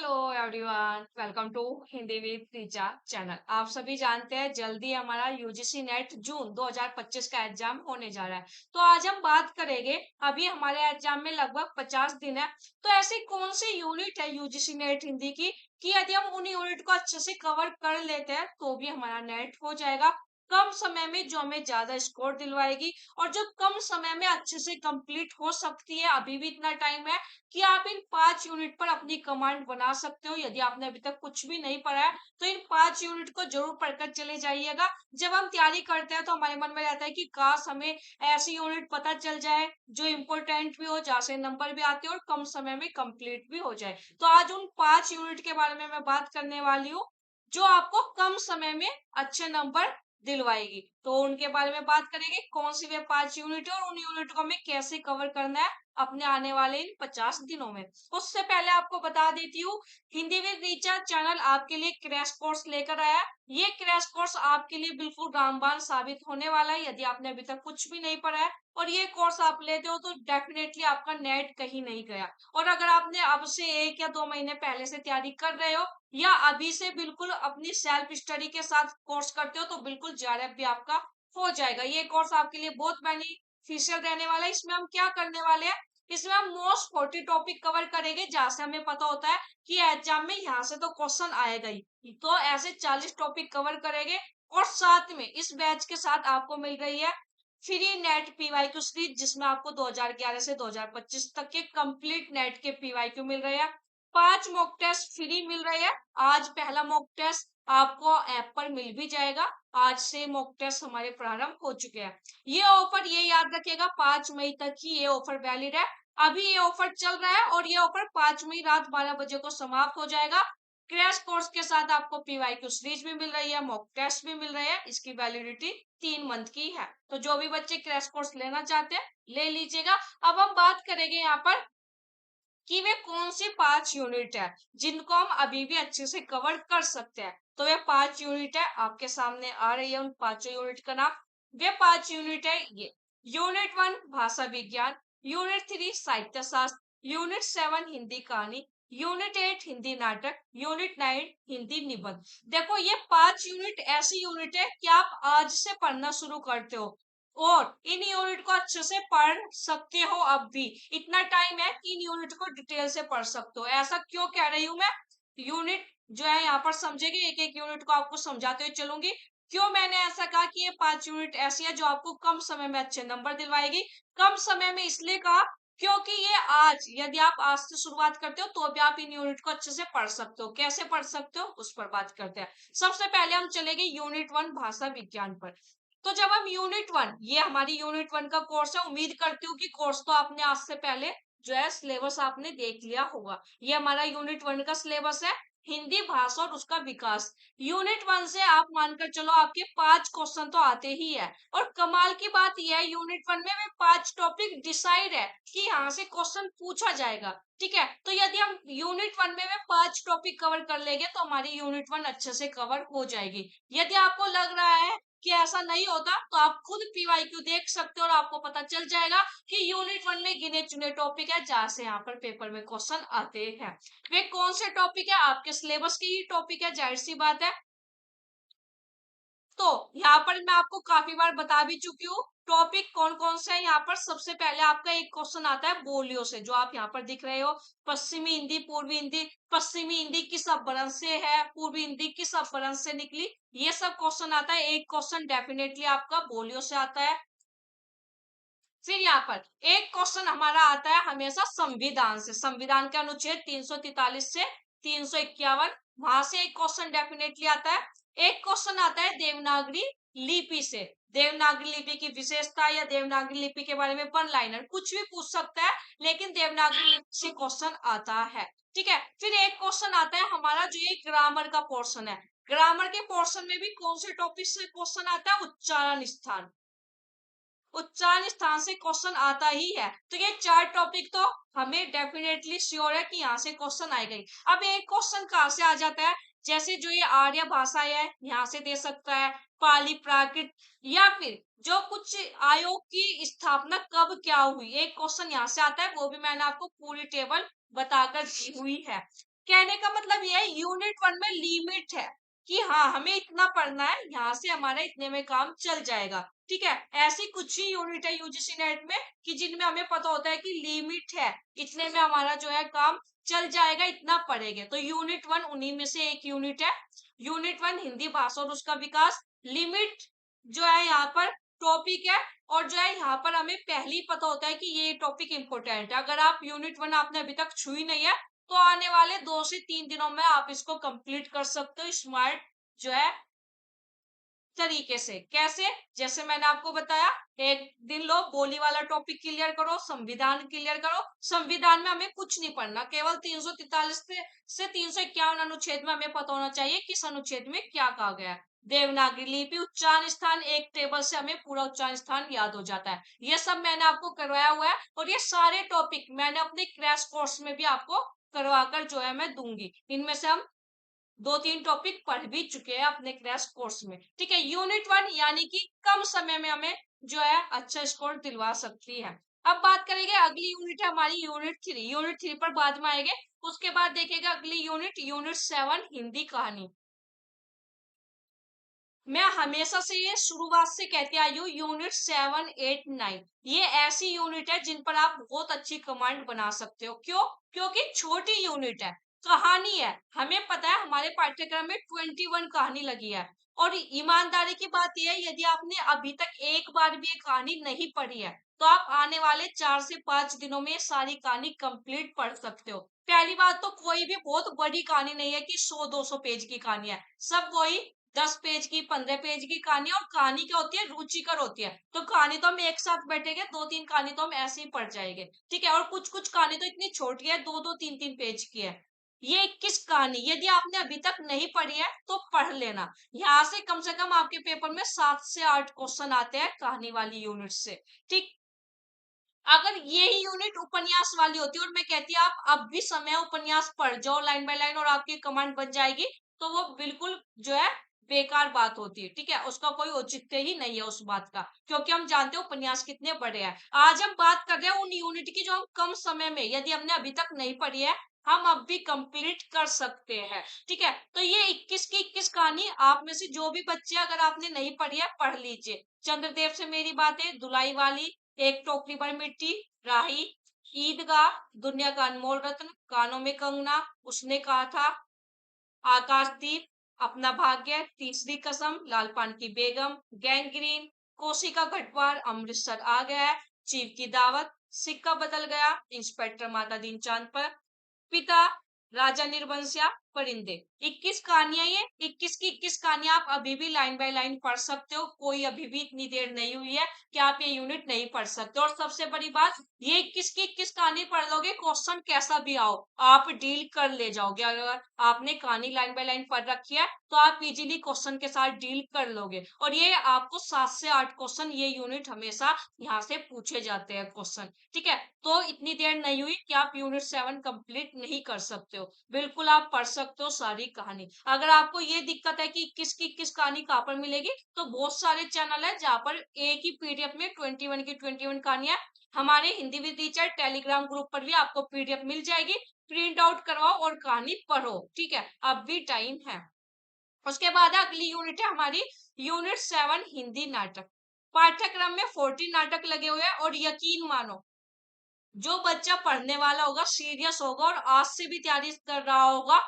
Hello everyone, welcome to Hindi with Richa channel. आप सभी जानते हैं जल्दी हमारा यूजीसी नेट जून 2025 का एग्जाम होने जा रहा है। तो आज हम बात करेंगे, अभी हमारे एग्जाम में लगभग 50 दिन है। तो ऐसी कौन सी यूनिट है यूजीसी नेट हिंदी की कि यदि हम उन यूनिट को अच्छे से कवर कर लेते हैं तो भी हमारा नेट हो जाएगा कम समय में, जो हमें ज्यादा स्कोर दिलवाएगी और जो कम समय में अच्छे से कंप्लीट हो सकती है। अभी भी इतना टाइम है कि आप इन 5 यूनिट पर अपनी कमांड बना सकते हो। यदि आपने अभी तक कुछ भी नहीं पढ़ा है तो इन 5 यूनिट को जरूर पढ़कर चले जाइएगा। जब हम तैयारी करते हैं तो हमारे मन में रहता है कि काश हमें ऐसी यूनिट पता चल जाए जो इम्पोर्टेंट भी हो, जहाँ से नंबर भी आते हो और कम समय में कंप्लीट भी हो जाए। तो आज उन 5 यूनिट के बारे में मैं बात करने वाली हूँ जो आपको कम समय में अच्छे नंबर दिलवाएगी। तो उनके बारे में बात करेंगे, कौन सी वे 5 यूनिट है और उन यूनिट को हमें कैसे कवर करना है अपने आने वाले इन 50 दिनों में। उससे पहले आपको बता देती हूँ, हिंदी विद टीचर चैनल आपके लिए क्रैश कोर्स लेकर आया। ये क्रैश कोर्स आपके लिए बिल्कुल रामबाण साबित होने वाला है। यदि आपने अभी तक कुछ भी नहीं पढ़ा है और ये कोर्स आप लेते हो तो डेफिनेटली आपका नेट कहीं नहीं गया। और अगर आपने अब से 1 या 2 महीने पहले से तैयारी कर रहे हो या अभी से बिल्कुल अपनी सेल्फ स्टडी के साथ कोर्स करते हो तो बिल्कुल जेआरएफ भी आपका हो जाएगा। ये कोर्स आपके लिए बहुत बेनिफिशियल रहने वाला है। इसमें हम क्या करने वाले हैं, इसमें हम मोस्ट 40 टॉपिक कवर करेंगे जहां से हमें पता होता है कि एग्जाम में यहाँ से तो क्वेश्चन आएगा ही। तो ऐसे 40 टॉपिक कवर करेंगे और साथ में इस बैच के साथ आपको मिल रही है फ्री नेट पीवाईक्यू सीरीज, जिसमें आपको 2011 से 2025 तक के कंप्लीट नेट के पीवाईक्यू मिल रहे हैं। 5 मॉक टेस्ट फ्री मिल रहे हैं। आज पहला मॉक टेस्ट आपको ऐप पर मिल भी जाएगा। आज से मॉक टेस्ट हमारे प्रारंभ हो चुके हैं। ये ऑफर, ये याद रखिएगा, 5 मई तक ही ये ऑफर वैलिड है। अभी ये ऑफर चल रहा है और ये ऑफर 5 मई रात 12 बजे को समाप्त हो जाएगा। क्रैश कोर्स के साथ आपको पीवाईक्यू सीरीज भी मिल रही है, मॉक टेस्ट भी मिल रहे हैं। इसकी वैलिडिटी 3 मंथ की है। तो जो भी बच्चे क्रैश कोर्स लेना चाहते हैं ले लीजिएगा। अब हम बात करेंगे यहाँ पर कि वे कौन सी 5 यूनिट है जिनको हम अभी भी अच्छे से कवर कर सकते हैं। तो वे 5 यूनिट है, आपके सामने आ रही है उन 5 यूनिट का नाम। वे 5 यूनिट है ये: यूनिट 1 भाषा विज्ञान, यूनिट 3 साहित्य शास्त्र, यूनिट 7 हिंदी कहानी, यूनिट 8 हिंदी नाटक, यूनिट 9 हिंदी निबंध। देखो, ये 5 यूनिट ऐसी यूनिट है कि आप आज से पढ़ना शुरू करते हो और इन यूनिट को अच्छे से पढ़ सकते हो। अब भी इतना टाइम है कि इन यूनिट को डिटेल से पढ़ सकते हो। ऐसा क्यों कह रही हूँ मैं, यूनिट जो है यहाँ पर समझेगी, एक एक यूनिट को आपको समझाते हुए चलूंगी। क्यों मैंने ऐसा कहा कि ये 5 यूनिट ऐसी है जो आपको कम समय में अच्छे नंबर दिलवाएगी। कम समय में इसलिए कहा क्योंकि ये आज, यदि आप आज से शुरुआत करते हो तो भी आप इन यूनिट को अच्छे से पढ़ सकते हो। कैसे पढ़ सकते हो उस पर बात करते हैं। सबसे पहले हम चलेंगे यूनिट 1 भाषा विज्ञान पर। तो जब हम यूनिट 1, ये हमारी यूनिट 1 का कोर्स है। उम्मीद करती हूँ कि कोर्स तो आपने आज से पहले जो है सिलेबस आपने देख लिया होगा। ये हमारा यूनिट 1 का सिलेबस है, हिंदी भाषा और उसका विकास। यूनिट 1 से आप मानकर चलो आपके 5 क्वेश्चन तो आते ही है। और कमाल की बात यह है, यूनिट 1 में वे 5 टॉपिक डिसाइड है कि यहाँ से क्वेश्चन पूछा जाएगा। ठीक है, तो यदि हम यूनिट 1 में वे 5 टॉपिक कवर कर लेंगे तो हमारी यूनिट 1 अच्छे से कवर हो जाएगी। यदि आपको लग रहा है कि ऐसा नहीं होता तो आप खुद पीवाईक्यू देख सकते हो और आपको पता चल जाएगा कि यूनिट 1 में गिने चुने टॉपिक है जहां से यहाँ पर पेपर में क्वेश्चन आते हैं। वे कौन से टॉपिक है, आपके सिलेबस के ही टॉपिक है, जाहिर सी बात है। तो यहाँ पर मैं आपको काफी बार बता भी चुकी हूँ टॉपिक कौन कौन से है। यहाँ पर सबसे पहले आपका एक क्वेश्चन आता है बोलियों से, जो आप यहाँ पर दिख रहे हो, पश्चिमी हिंदी, पूर्वी हिंदी। पश्चिमी हिंदी किस अपभ्रंश से है, पूर्वी हिंदी किस अपभ्रंश से निकली, ये सब क्वेश्चन आता है। एक क्वेश्चन डेफिनेटली आपका बोलियों से आता है। फिर यहाँ पर एक क्वेश्चन हमारा आता है हमेशा संविधान से, संविधान के अनुच्छेद 343 से 351, वहां से एक क्वेश्चन डेफिनेटली आता है। एक क्वेश्चन आता है देवनागरी लिपि से, देवनागरी लिपि की विशेषता या देवनागरी लिपि के बारे में 1 लाइनर कुछ भी पूछ सकता है, लेकिन देवनागरी लिपि से क्वेश्चन आता है। ठीक है, फिर एक क्वेश्चन आता है हमारा जो ये ग्रामर का पोर्शन है। ग्रामर के पोर्शन में भी कौन से टॉपिक से क्वेश्चन आता है, उच्चारण स्थान, उच्चारण स्थान से क्वेश्चन आता ही है। तो ये 4 टॉपिक तो हमें डेफिनेटली श्योर है कि यहाँ से क्वेश्चन आएगा ही। अब एक क्वेश्चन कहाँ से आ जाता है, जैसे जो ये आर्य भाषा है यहाँ से दे सकता है, पाली प्राकृत, या फिर जो कुछ आयोग की स्थापना कब क्या हुई, एक क्वेश्चन यहाँ से आता है। वो भी मैंने आपको पूरी टेबल बताकर दी हुई है। कहने का मतलब ये है यूनिट 1 में लिमिट है कि हाँ हमें इतना पढ़ना है, यहाँ से हमारा इतने में काम चल जाएगा। ठीक है, ऐसी कुछ ही यूनिट है यूजीसी नेट में कि जिनमें हमें पता होता है कि लिमिट है, इतने में हमारा जो है काम चल जाएगा, इतना पढ़ेंगे। तो यूनिट 1 उन्हीं में से एक यूनिट है। यूनिट 1 हिंदी भाषा और उसका विकास। लिमिट जो है यहाँ पर टॉपिक है, और जो है यहाँ पर हमें पहले ही पता होता है कि ये टॉपिक इंपॉर्टेंट है। अगर आप यूनिट 1 आपने अभी तक छुई नहीं है, तो आने वाले 2 से 3 दिनों में आप इसको कंप्लीट कर सकते हो स्मार्ट जो है तरीके से। कैसे? जैसे मैंने आपको बताया, एक दिन लो बोली वाला टॉपिक क्लियर करो, संविधान क्लियर करो। संविधान में हमें कुछ नहीं पढ़ना, केवल 343 से 351 अनुच्छेद में हमें पता होना चाहिए किस अनुच्छेद में क्या कहा गया है। देवनागरी लिपि, उच्चारण स्थान, एक टेबल से हमें पूरा उच्चारण स्थान याद हो जाता है। ये सब मैंने आपको करवाया हुआ है, और ये सारे टॉपिक मैंने अपने क्रैश कोर्स में भी आपको करवाकर जो है मैं दूंगी। इनमें से हम 2-3 टॉपिक पढ़ भी चुके हैं अपने क्रैश कोर्स में। ठीक है, यूनिट 1 यानी कि कम समय में हमें जो है अच्छा स्कोर दिलवा सकती है। अब बात करेंगे अगली यूनिट है हमारी यूनिट 3। यूनिट 3 पर बाद में आएंगे। उसके बाद देखेगा अगली यूनिट, यूनिट 7 हिंदी कहानी। मैं हमेशा से ये शुरुआत से कहती आई हूँ, यूनिट 7, 8, 9 ये ऐसी यूनिट है जिन पर आप बहुत अच्छी कमांड बना सकते हो। क्यों? क्योंकि छोटी यूनिट है, कहानी है। हमें पता है हमारे पाठ्यक्रम में 21 कहानी लगी है, और ईमानदारी की बात यह है, यदि आपने अभी तक एक बार भी ये कहानी नहीं पढ़ी है, तो आप आने वाले 4 से 5 दिनों में सारी कहानी कंप्लीट पढ़ सकते हो। पहली बात तो कोई भी बहुत बड़ी कहानी नहीं है कि 100-200 पेज की कहानी है। सब वही 10 पेज की, 15 पेज की कहानी। और कहानी क्या होती है? रुचिकर होती है। तो कहानी तो हम एक साथ बैठेंगे, 2-3 कहानी तो हम ऐसे ही पढ़ जाएंगे। ठीक है, और कुछ कुछ कहानी तो इतनी छोटी है, 2-2, 3-3 पेज की है। ये 21 कहानी यदि आपने अभी तक नहीं पढ़ी है तो पढ़ लेना। यहाँ से कम आपके पेपर में 7 से 8 क्वेश्चन आते हैं कहानी वाली यूनिट से। ठीक, अगर यही यूनिट उपन्यास वाली होती और मैं कहती आप अब भी समय उपन्यास पढ़ जाओ लाइन बाय लाइन और आपकी कमांड बन जाएगी, तो वो बिल्कुल जो है बेकार बात होती है। ठीक है, उसका कोई औचित्य ही नहीं है उस बात का, क्योंकि हम जानते हैं उपन्यास कितने बड़े हैं। आज हम बात कर रहे हैं उन यूनिट की जो हम कम समय में, यदि हमने अभी तक नहीं पढ़ी है, हम अब भी कंप्लीट कर सकते हैं। ठीक है, तो ये 21 की 21 कहानी आप में से जो भी बच्चे अगर आपने नहीं पढ़ी है पढ़ लीजिए। चंद्रदेव से मेरी बातें, धुलाई वाली, एक टोकरी पर मिट्टी, राही, ईदगाह, दुनिया का अनमोल रत्न, कानों में कंगना, उसने कहा था, आकाशदीप, अपना भाग्य, तीसरी कसम, लाल पान की बेगम, गैंग्रीन, कोसी का गठवार, अमृतसर आ गया है, चीफ की दावत, सिक्का बदल गया, इंस्पेक्टर माता दीन चांद पर, पिता, राजा निर्बंसिया, परिंदे। 21 कहानियां, ये 21 की 21 कहानियां आप अभी भी लाइन बाय लाइन पढ़ सकते हो। कोई अभी भी इतनी देर नहीं हुई है कि आप ये यूनिट नहीं पढ़ सकते। और सबसे बड़ी बात, ये 21 की 21 कहानी पढ़ लोगे, क्वेश्चन कैसा भी आओ आप डील कर ले जाओगे। अगर आपने कहानी लाइन बाय लाइन पढ़ रखी है तो आप इजीली क्वेश्चन के साथ डील कर लोगे। और ये आपको 7 से 8 क्वेश्चन ये यूनिट हमेशा यहाँ से पूछे जाते हैं क्वेश्चन। ठीक है, तो इतनी देर नहीं हुई कि आप यूनिट 7 कंप्लीट नहीं कर सकते हो। बिल्कुल आप पढ़ सकते हो सारी कहानी। अगर आपको ये दिक्कत है कि किस कहानी कहाँ पर मिलेगी, तो बहुत सारे चैनल है जहाँ पर एक ही पीडीएफ में 21 की 21 कहानियां, हमारे Hindi with teacher Telegram group पर भी आपको पीडीएफ मिल जाएगी। प्रिंट आउट करवाओ और कहानी पढ़ो। ठीक है, अब भी टाइम है। उसके बाद अगली यूनिट है हमारी यूनिट 7 हिंदी नाटक। पाठ्यक्रम में 14 नाटक लगे हुए हैं, और यकीन मानो जो बच्चा पढ़ने वाला होगा, सीरियस होगा और आज से भी तैयारी कर रहा होगा,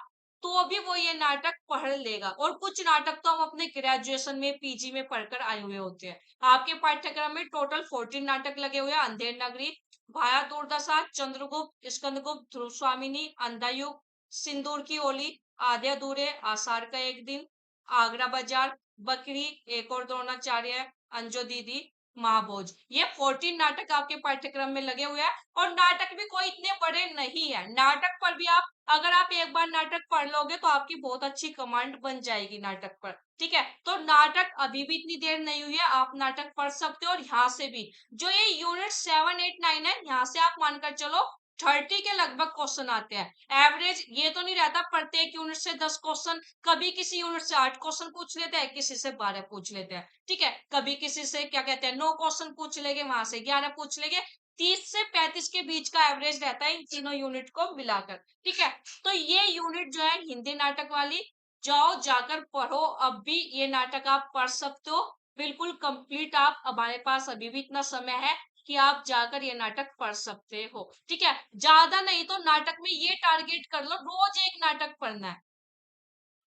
तो भी वो ये नाटक पढ़ लेगा। और कुछ नाटक तो हम अपने ग्रेजुएशन में, पीजी में पढ़कर आए हुए होते हैं। आपके पाठ्यक्रम में टोटल 14 नाटक लगे हुए हैं। अंधेर नगरी, भाया दुर्दशा, चंद्रगुप्त, स्कंदगुप्त, ध्रुव स्वामिनी, अंधा युग, सिंदूर की ओली, आधे अधूरे, आषाढ़ का एक दिन, आगरा बाजार, बकरी, एक और द्रोणाचार्य, अंजो दीदी, महाभोज। ये 14 नाटक आपके पाठ्यक्रम में लगे हुए हैं। और नाटक भी कोई इतने बड़े नहीं है। नाटक पर भी आप, अगर आप एक बार नाटक पढ़ लोगे तो आपकी बहुत अच्छी कमांड बन जाएगी नाटक पर। ठीक है, तो नाटक अभी भी इतनी देर नहीं हुई है, आप नाटक पढ़ सकते हो। और यहाँ से भी जो ये यूनिट 7, 8, 9 है, यहाँ से आप मानकर चलो 30 के लगभग क्वेश्चन आते हैं एवरेज। ये तो नहीं रहता प्रत्येक यूनिट से 10 क्वेश्चन, कभी किसी यूनिट से 8 क्वेश्चन पूछ लेते हैं, किसी से 12 पूछ लेते हैं। ठीक है, कभी किसी से क्या कहते हैं 9 क्वेश्चन पूछ लेंगे, वहां से 11 पूछ लेंगे। 30 से 35 के बीच का एवरेज रहता है इन तीनों यूनिट को मिलाकर। ठीक है, तो ये यूनिट जो है हिंदी नाटक वाली, जाओ जाकर पढ़ो, अब भी ये नाटक आप पढ़ सकते हो, बिल्कुल कंप्लीट। आप, हमारे पास अभी भी इतना समय है कि आप जाकर ये नाटक पढ़ सकते हो। ठीक है, ज्यादा नहीं तो नाटक में ये टारगेट कर लो, रोज एक नाटक पढ़ना है,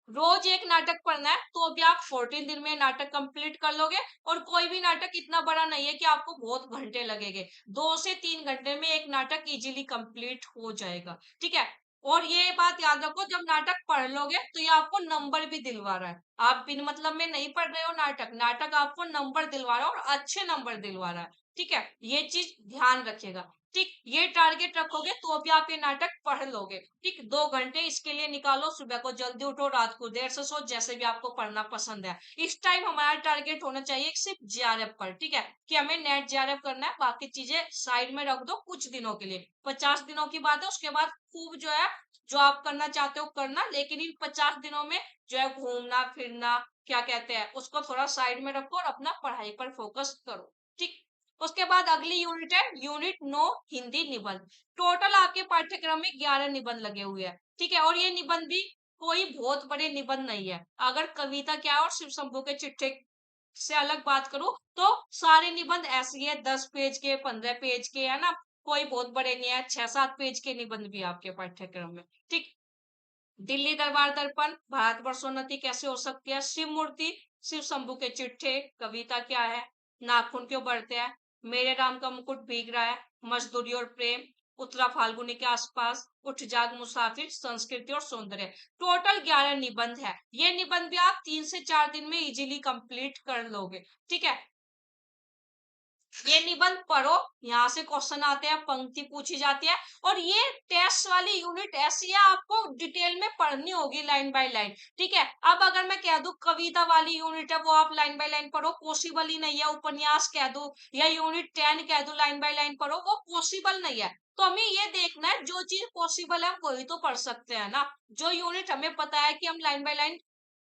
रोज एक नाटक पढ़ना है, तो अभी आप 14 दिन में नाटक कंप्लीट कर लोगे। और कोई भी नाटक इतना बड़ा नहीं है कि आपको बहुत घंटे लगेंगे, 2 से 3 घंटे में एक नाटक इजीली कंप्लीट हो जाएगा। ठीक है, और ये बात याद रखो, जब नाटक पढ़ लोगे तो ये आपको नंबर भी दिलवा रहा है, आप बिन मतलब में नहीं पढ़ रहे हो नाटक, नाटक आपको नंबर दिलवा रहा है और अच्छे नंबर दिलवा रहा है। ठीक है, ये चीज ध्यान रखिएगा। ठीक, ये टारगेट रखोगे तो अभी आप ये नाटक पढ़ लोगे। ठीक, 2 घंटे इसके लिए निकालो, सुबह को जल्दी उठो, रात को देर से सो, जैसे भी आपको पढ़ना पसंद है। इस टाइम हमारा टारगेट होना चाहिए सिर्फ जेआरएफ पर। ठीक है, कि हमें नेट जेआरएफ करना है, बाकी चीजें साइड में रख दो कुछ दिनों के लिए, 50 दिनों की बात है, उसके बाद खूब जो है, जो आप करना चाहते हो करना, लेकिन इन 50 दिनों में जो है घूमना फिरना, क्या कहते हैं, उसको थोड़ा साइड में रखो और अपना पढ़ाई पर फोकस करो। ठीक, उसके बाद अगली यूनिट है यूनिट 9, हिंदी निबंध। टोटल आपके पाठ्यक्रम में 11 निबंध लगे हुए हैं। ठीक है, और ये निबंध भी कोई बहुत बड़े निबंध नहीं है। अगर कविता क्या और शिव शंभू के चिट्ठे से अलग बात करूं तो सारे निबंध ऐसे ही है, 10 पेज के, 15 पेज के, है ना, कोई बहुत बड़े नहीं है, 6-7 पेज के निबंध भी आपके पाठ्यक्रम में। ठीक, दिल्ली दरबार दर्पण, भारतवर्षोन्नति कैसे हो सकती है, शिव मूर्ति, शिव शंभू के चिट्ठे, कविता क्या है, नाखून क्यों बढ़ते हैं, मेरे राम का मुकुट भीग रहा है, मजदूरी और प्रेम, उत्तरा फाल्गुनी के आसपास, उठ जाग मुसाफिर, संस्कृति और सौंदर्य। टोटल 11 निबंध है। ये निबंध भी आप 3 से 4 दिन में इजीली कंप्लीट कर लोगे। ठीक है, ये निबंध पढ़ो, यहाँ से क्वेश्चन आते हैं, पंक्ति पूछी जाती है, और ये टेस्ट वाली यूनिट ऐसी है, आपको डिटेल में पढ़नी होगी लाइन बाय लाइन। ठीक है, अब अगर मैं कह दूं कविता वाली यूनिट है वो आप लाइन बाय लाइन पढ़ो, पॉसिबल ही नहीं है। उपन्यास कह दूं या यूनिट 10 कह दूं लाइन बाय लाइन पढ़ो, वो पॉसिबल नहीं है। तो हमें ये देखना है, जो चीज पॉसिबल है हम वही तो पढ़ सकते हैं ना। जो यूनिट हमें पता है कि हम लाइन बाय लाइन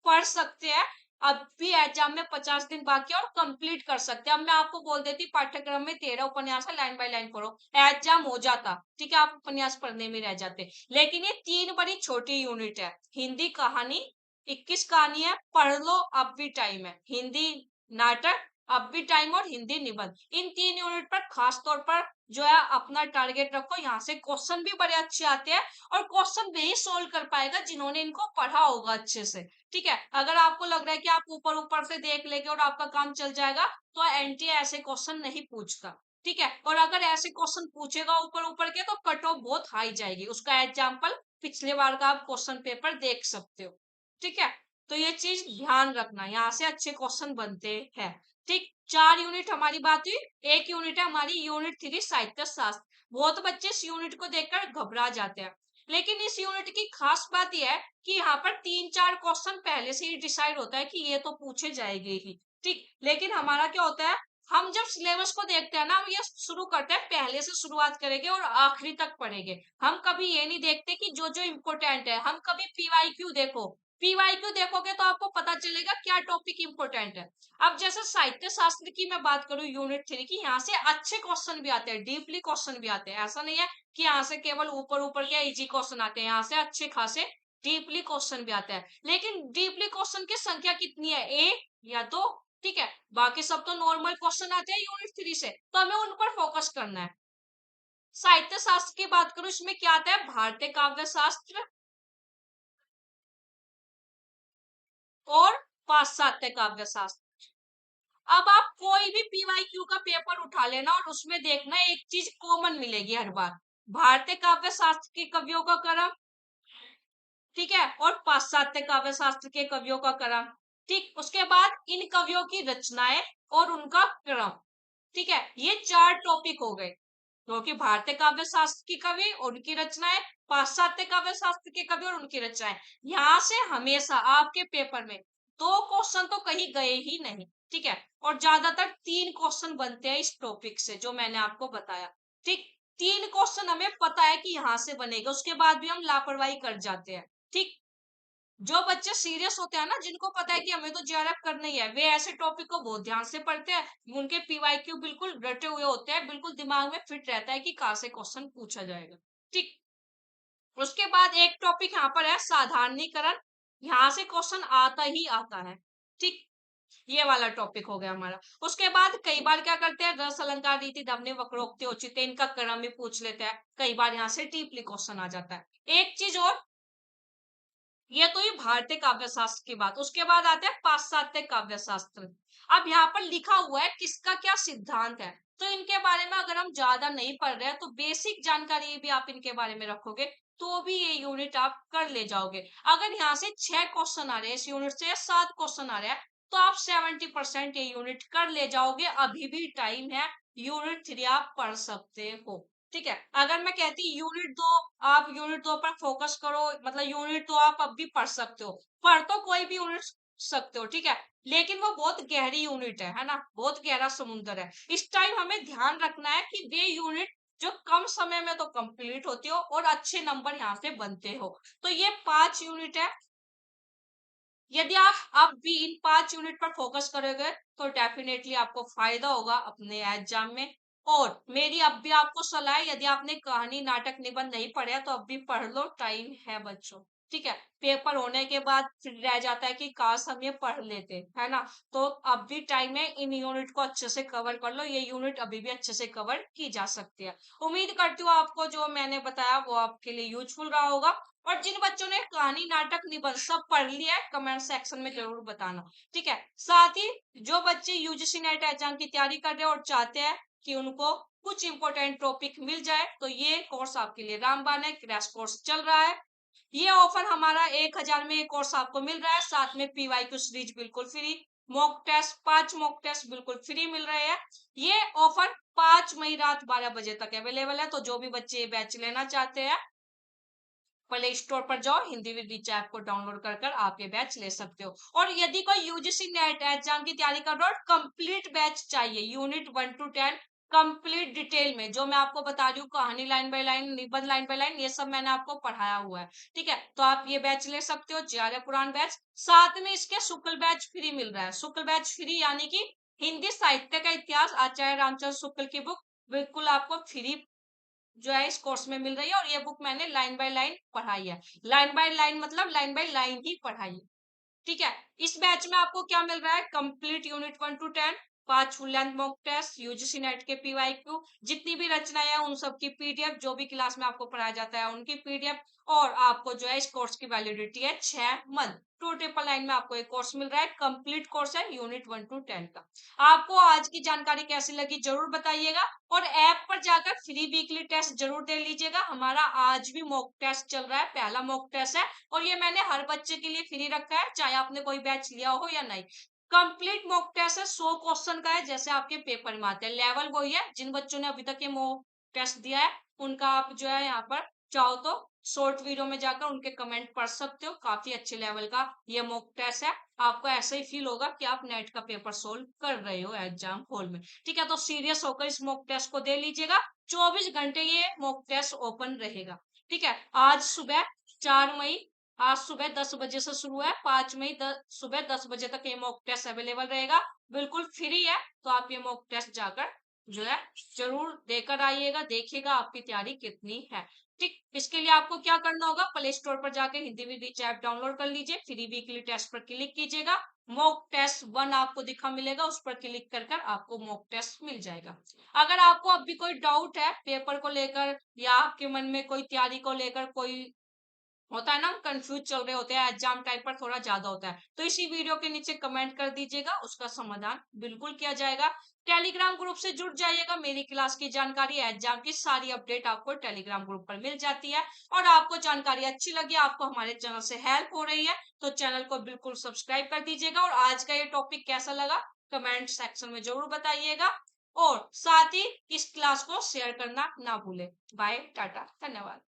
पढ़ सकते हैं, अब भी एग्जाम में 50 दिन बाकी है और कंप्लीट कर सकते हैं। अब मैं आपको बोल देती पाठ्यक्रम में 13 उपन्यास है, लाइन बाय लाइन पढ़ो, एग्जाम हो जाता। ठीक है, आप उपन्यास पढ़ने में रह जाते, लेकिन ये 3 बड़ी छोटी यूनिट है। हिंदी कहानी 21 कहानी है, पढ़ लो, अब भी टाइम है। हिंदी नाटक अब भी टाइम, और हिंदी निबंध, इन 3 यूनिट पर खास तौर पर जो है अपना टारगेट रखो। यहाँ से क्वेश्चन भी बड़े अच्छे आते हैं, और क्वेश्चन वही सोल्व कर पाएगा जिन्होंने इनको पढ़ा होगा अच्छे से। ठीक है, अगर आपको लग रहा है कि आप ऊपर ऊपर से देख लेंगे और आपका काम चल जाएगा, तो एनटीए ऐसे क्वेश्चन नहीं पूछता। ठीक है, और अगर ऐसे क्वेश्चन पूछेगा ऊपर ऊपर के, तो कट ऑफ बहुत हाई जाएगी। उसका एग्जाम्पल पिछले बार का आप क्वेश्चन पेपर देख सकते हो। ठीक है, तो ये चीज ध्यान रखना, यहाँ से अच्छे क्वेश्चन बनते हैं। ठीक, 4 यूनिट हमारी बात हुई। एक यूनिट है हमारी यूनिट 3, साहित्य शास्त्र। बहुत बच्चे इस यूनिट को देखकर घबरा जाते हैं, लेकिन इस यूनिट की खास बात यह है कि यहाँ पर 3-4 क्वेश्चन पहले से ही डिसाइड होता है कि ये तो पूछे जाएंगे ही। ठीक, लेकिन हमारा क्या होता है, हम जब सिलेबस को देखते हैं ना, हम ये शुरू करते हैं, पहले से शुरुआत करेंगे और आखिरी तक पढ़ेंगे। हम कभी ये नहीं देखते कि जो जो इम्पोर्टेंट है, हम कभी पीवाईक्यू देखो, पीवाईक्यू देखोगे तो आपको पता चलेगा क्या टॉपिक इम्पोर्टेंट है। अब जैसे साहित्य शास्त्र की मैं बात करूं यूनिट 3 की, यहाँ से अच्छे क्वेश्चन भी आते हैं, डीपली क्वेश्चन भी आते हैं। ऐसा नहीं है कि यहाँ से केवल ऊपर ऊपर के इजी क्वेश्चन आते हैं, यहाँ से अच्छे खासे डीपली क्वेश्चन भी आते हैं। लेकिन डीपली क्वेश्चन की संख्या कितनी है, एक या दो। ठीक है, बाकी सब तो नॉर्मल क्वेश्चन आते हैं यूनिट 3 से, तो हमें उन पर फोकस करना है। साहित्य शास्त्र की बात करूं, इसमें क्या आता है, भारतीय काव्य शास्त्र और पाश्चात्य काव्य शास्त्र। अब आप कोई भी पीवाईक्यू का पेपर उठा लेना और उसमें देखना, एक चीज कॉमन मिलेगी हर बार, भारतीय काव्य शास्त्र के कवियों का क्रम, ठीक है, और पाश्चात्य काव्य शास्त्र के कवियों का क्रम। ठीक, उसके बाद इन कवियों की रचनाएं और उनका क्रम। ठीक है, ये 4 टॉपिक हो गए, क्योंकि भारतीय काव्य शास्त्र की कवि और उनकी रचनाएं, पाश्चात्य काव्य शास्त्र के कवि और उनकी रचनाएं। यहाँ से हमेशा आपके पेपर में 2 क्वेश्चन तो कहीं गए ही नहीं। ठीक है, और ज्यादातर 3 क्वेश्चन बनते हैं इस टॉपिक से जो मैंने आपको बताया। ठीक, 3 क्वेश्चन हमें पता है कि यहाँ से बनेगा, उसके बाद भी हम लापरवाही कर जाते हैं। ठीक, जो बच्चे सीरियस होते हैं ना, जिनको पता है कि हमें तो जेआरएफ करना ही है, वे ऐसे टॉपिक को बहुत ध्यान से पढ़ते हैं। उनके पीवाईक्यू बिल्कुल रटे हुए होते हैं, बिल्कुल दिमाग में फिट रहता है कि कहाँ से क्वेश्चन पूछा जाएगा। ठीक। उसके बाद एक टॉपिक यहाँ पर है साधारणीकरण। यहाँ से क्वेश्चन आता ही आता है। ठीक। ये वाला टॉपिक हो गया हमारा। उसके बाद कई बार क्या करते हैं, रस अलंकार रीति ध्वनि वक्रोक्ति औचित्य, इनका क्रम ही पूछ लेते हैं। कई बार यहाँ से डीपली क्वेश्चन आ जाता है। एक चीज और, ये तो ये भारतीय काव्य शास्त्र की बात। उसके बाद आते हैं पाश्चात्य काव्य शास्त्र। अब यहाँ पर लिखा हुआ है किसका क्या सिद्धांत है, तो इनके बारे में अगर हम ज्यादा नहीं पढ़ रहे हैं तो बेसिक जानकारी भी आप इनके बारे में रखोगे तो भी ये यूनिट आप कर ले जाओगे। अगर यहाँ से 6 क्वेश्चन आ रहे हैं, इस यूनिट से 7 क्वेश्चन आ रहे हैं, तो आप 70% ये यूनिट कर ले जाओगे। अभी भी टाइम है, यूनिट 3 आप पढ़ सकते हो। ठीक है। अगर मैं कहती यूनिट 2, आप यूनिट 2 पर फोकस करो, मतलब यूनिट 2 आप अब भी पढ़ सकते हो। पढ़ तो कोई भी यूनिट सकते हो, ठीक है, लेकिन वो बहुत गहरी यूनिट है ना, बहुत गहरा समुद्र है। इस टाइम हमें ध्यान रखना है कि वे यूनिट जो कम समय में तो कंप्लीट होती हो और अच्छे नंबर यहाँ से बनते हो। तो ये 5 यूनिट है। यदि आप अब भी इन 5 यूनिट पर फोकस करोगे तो डेफिनेटली आपको फायदा होगा अपने एग्जाम में। और मेरी अब भी आपको सलाह है, यदि आपने कहानी नाटक निबंध नहीं पढ़ा तो अब भी पढ़ लो, टाइम है बच्चों। ठीक है। पेपर होने के बाद फिर रह जाता है कि काश हम ये पढ़ लेते, है ना। तो अब भी टाइम है, इन यूनिट को अच्छे से कवर कर लो। ये यूनिट अभी भी अच्छे से कवर की जा सकती है। उम्मीद करती हूँ आपको जो मैंने बताया वो आपके लिए यूजफुल रहा होगा। और जिन बच्चों ने कहानी नाटक निबंध सब पढ़ लिया है, कमेंट सेक्शन में जरूर बताना। ठीक है। साथ ही जो बच्चे यूजीसी नेट एग्जाम की तैयारी कर रहे हैं और चाहते हैं कि उनको कुछ इंपॉर्टेंट टॉपिक मिल जाए, तो ये कोर्स आपके लिए रामबाण है। क्रैश कोर्स चल रहा है। ये ऑफर हमारा 1000 में ये कोर्स आपको मिल रहा है। साथ में पीवाईक्यू सीरीज बिल्कुल free, mock test 5 mock test बिल्कुल फ्री मिल रहे हैं। ये ऑफर 5 मई रात 12 बजे तक अवेलेबल है। तो जो भी बच्चे ये बैच लेना चाहते हैं, प्ले स्टोर पर जाओ, हिंदी विद रीच ऐप को डाउनलोड कर कर आप ये बैच ले सकते हो। और यदि कोई यूजीसी नेट एग्जाम की तैयारी कर रहा हो, कंप्लीट बैच चाहिए, यूनिट 1 to 10 कंप्लीट डिटेल में, जो मैं आपको बता रही हूँ, कहानी लाइन बाय लाइन, निबंध लाइन बाय लाइन, ये सब मैंने आपको पढ़ाया हुआ है। ठीक है। तो आप ये बैच ले सकते हो, जेआरएफ पुराण बैच। साथ में इसके शुक्ल बैच फ्री मिल रहा है। शुक्ल बैच फ्री यानी कि हिंदी साहित्य का इतिहास आचार्य रामचंद्र शुक्ल की बुक बिल्कुल आपको फ्री जो है इस कोर्स में मिल रही है। और ये बुक मैंने लाइन बाय लाइन पढ़ाई है। लाइन बाय लाइन मतलब लाइन बाय लाइन ही पढ़ाई है। ठीक है। इस बैच में आपको क्या मिल रहा है, complete unit 1 to 10, 5 full length mock test, UGC NET के पीवाईक्यू, जितनी भी रचनाएं हैं उन सब की पीडीएफ, जो भी क्लास में आपको पढ़ाया जाता है उनकी पीडीएफ। और आपको जो है इस कोर्स की वैलिडिटी है 6 मंथ। 299 में आपको एक कोर्स मिल रहा है, कंप्लीट कोर्स है यूनिट 1 to 10 का। आपको आज की जानकारी कैसी लगी जरूर बताइएगा। और ऐप पर जाकर फ्री वीकली टेस्ट जरूर दे लीजिएगा। हमारा आज भी मॉक टेस्ट चल रहा है, पहला मॉक टेस्ट है, और ये मैंने हर बच्चे के लिए फ्री रखा है, चाहे आपने कोई बैच लिया हो या नहीं। कंप्लीट मॉक टेस्ट है, 100 क्वेश्चन का है, जैसे आपके पेपर में आते हैं। लेवल वही है, जिन बच्चों ने अभी तक ये मॉक टेस्ट दिया है उनका आप जो है यहाँ पर चाहो तो शॉर्ट वीडियो में जाकर उनके कमेंट पढ़ सकते हो। काफी अच्छे लेवल का ये मॉक टेस्ट है। आपको ऐसा ही फील होगा कि आप नेट का पेपर सोल्व कर रहे हो एग्जाम हॉल में। ठीक है। तो सीरियस होकर इस मॉक टेस्ट को दे लीजिएगा। 24 घंटे ये मॉक टेस्ट ओपन रहेगा। ठीक है। आज सुबह 4 मई, आज सुबह 10 बजे से शुरू है। 5 मई सुबह 10 बजे तक ये मॉक टेस्ट अवेलेबल रहेगा, बिल्कुल फ्री है। तो आप ये मॉक टेस्ट जाकर जो है जरूर देकर आइएगा, देखिएगा आपकी तैयारी कितनी है। ठीक। इसके लिए आपको क्या करना होगा, प्ले स्टोर पर जाकर Hindi with reach app download कर लीजिए, फ्री वीकली टेस्ट पर क्लिक कीजिएगा, मॉक टेस्ट 1 आपको दिखा मिलेगा, उस पर क्लिक कर कर आपको मॉक टेस्ट मिल जाएगा। अगर आपको अब भी कोई डाउट है पेपर को लेकर, या आपके मन में कोई तैयारी को लेकर कोई होता है ना, कंफ्यूज चल रहे होते हैं, एग्जाम टाइम पर थोड़ा ज्यादा होता है, तो इसी वीडियो के नीचे कमेंट कर दीजिएगा, उसका समाधान बिल्कुल किया जाएगा। टेलीग्राम ग्रुप से जुड़ जाइएगा, मेरी क्लास की जानकारी, एग्जाम की सारी अपडेट आपको टेलीग्राम ग्रुप पर मिल जाती है। और आपको जानकारी अच्छी लगी, आपको हमारे चैनल से हेल्प हो रही है, तो चैनल को बिल्कुल सब्सक्राइब कर दीजिएगा। और आज का ये टॉपिक कैसा लगा कमेंट सेक्शन में जरूर बताइएगा। और साथ ही इस क्लास को शेयर करना ना भूले। बाय, टाटा, धन्यवाद।